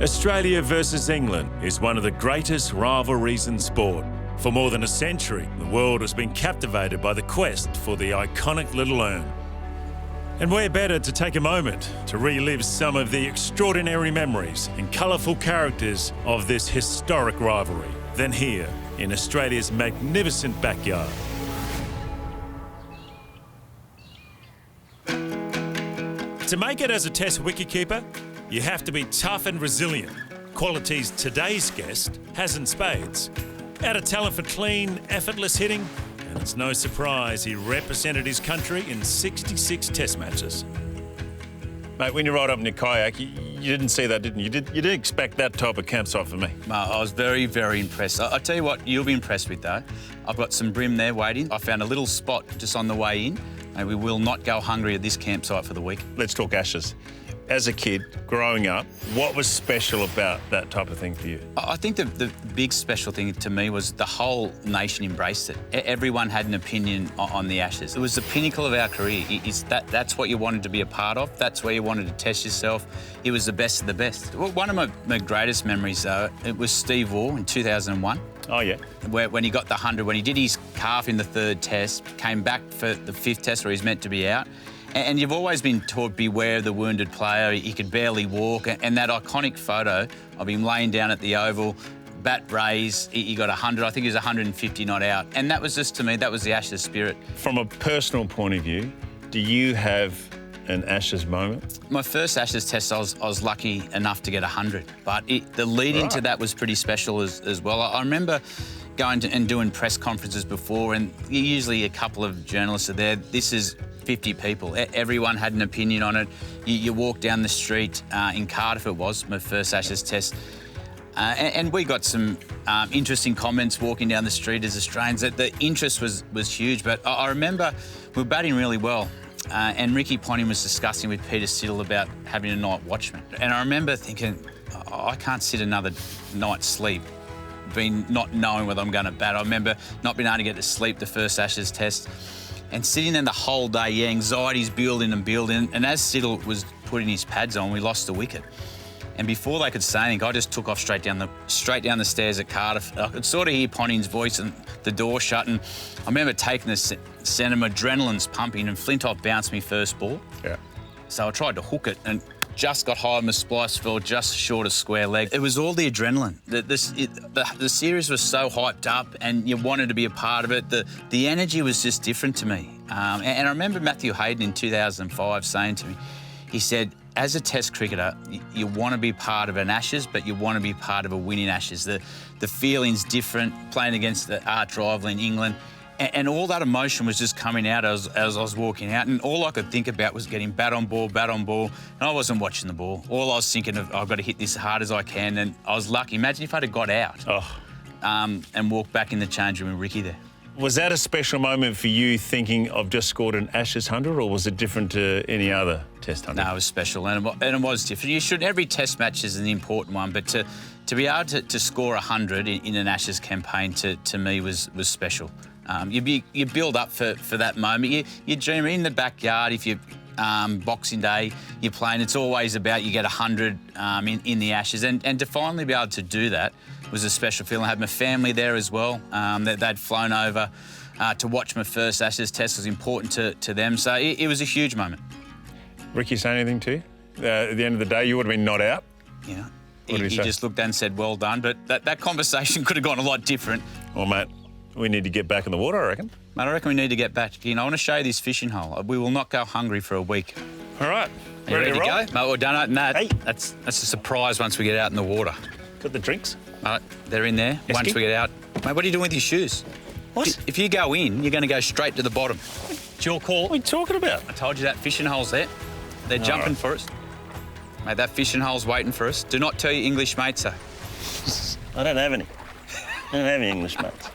Australia versus England is one of the greatest rivalries in sport. For more than a century, the world has been captivated by the quest for the iconic little urn. And where better to take a moment to relive some of the extraordinary memories and colourful characters of this historic rivalry than here in Australia's magnificent backyard. To make it as a Test wicketkeeper, you have to be tough and resilient, qualities today's guest has in spades. Had a talent for clean, effortless hitting, and it's no surprise he represented his country in 66 Test matches. Mate, when you rode up in your kayak, you didn't see that, didn't you? You didn't expect that type of campsite for me. I was very, very impressed. I'll tell you what you'll be impressed with, though. I've got some bream there waiting. I found a little spot just on the way in, and we will not go hungry at this campsite for the week. Let's talk ashes. As a kid, growing up, what was special about that type of thing for you? I think the big special thing to me was the whole nation embraced it. Everyone had an opinion on the Ashes. It was the pinnacle of our career. That's what you wanted to be a part of. That's where you wanted to test yourself. It was the best of the best. One of my greatest memories, though, it was Steve Waugh in 2001. Oh, yeah. When he got the 100, when he did his calf in the third test, came back for the fifth test where he's meant to be out. And you've always been taught, beware of the wounded player. He could barely walk. And that iconic photo of him laying down at the Oval, bat raised, he got 100. I think he was 150 not out. And that was just, to me, that was the Ashes spirit. From a personal point of view, do you have an Ashes moment? My first Ashes test, I was lucky enough to get 100. But the lead into that was pretty special as well. I remember going and doing press conferences before, and usually a couple of journalists are there. This is 50 people. Everyone had an opinion on it. You walk down the street, in Cardiff it was, my first Ashes test, and we got some interesting comments walking down the street as Australians. The interest was huge, but I remember we were batting really well, and Ricky Ponting was discussing with Peter Siddle about having a night watchman. And I remember thinking, I can't sit another night's sleep not knowing whether I'm going to bat. I remember not being able to get to sleep the first Ashes test. And sitting there the whole day, anxiety's building and building. And as Siddle was putting his pads on, we lost the wicket. And before they could say anything, I just took off straight down the stairs at Cardiff. I could sort of hear Ponting's voice and the door shut. And I remember taking the centre, my adrenaline's pumping, and Flintoff bounced me first ball. Yeah. So I tried to hook it and just got high on the splice, fell just short of square leg. It was all the adrenaline. The series was so hyped up and you wanted to be a part of it. The energy was just different to me. And I remember Matthew Hayden in 2005 saying to me, he said, as a Test cricketer, you want to be part of an Ashes, but you want to be part of a winning Ashes. The feeling's different, playing against the arch rival in England. And all that emotion was just coming out as I was walking out, and all I could think about was getting bat on ball, and I wasn't watching the ball. All I was thinking of, I've got to hit this as hard as I can, and I was lucky. Imagine if I'd have got out and walked back in the change room with Ricky there. Was that a special moment for you, thinking I've just scored an Ashes 100, or was it different to any other Test 100? No, it was special, and it was different. Every Test match is an important one, but to be able to score 100 in an Ashes campaign to me was special. You build up for that moment. You dream in the backyard. If you Boxing Day, you're playing. It's always about you get 100 in the Ashes, and to finally be able to do that was a special feeling. I had my family there as well. They'd flown over to watch my first Ashes test. It was important to them, so it was a huge moment. Ricky say anything to you? At the end of the day, you would have been not out. Yeah. He just looked and said, well done, but that conversation could have gone a lot different. Well, mate, we need to get back in the water, I reckon. Mate, I reckon we need to get back. I want to show you this fishing hole. We will not go hungry for a week. All right. Are you ready to go? Mate, we're done opening that. Hey. That's a surprise once we get out in the water. Got the drinks? Mate, they're in there once we get out. Mate, what are you doing with your shoes? What? If you go in, you're going to go straight to the bottom. It's your call. What are you talking about? I told you that fishing hole's there. They're jumping for us. Mate, that fishing hole's waiting for us. Do not tell your English mates so. I don't have any. I don't have any English mates.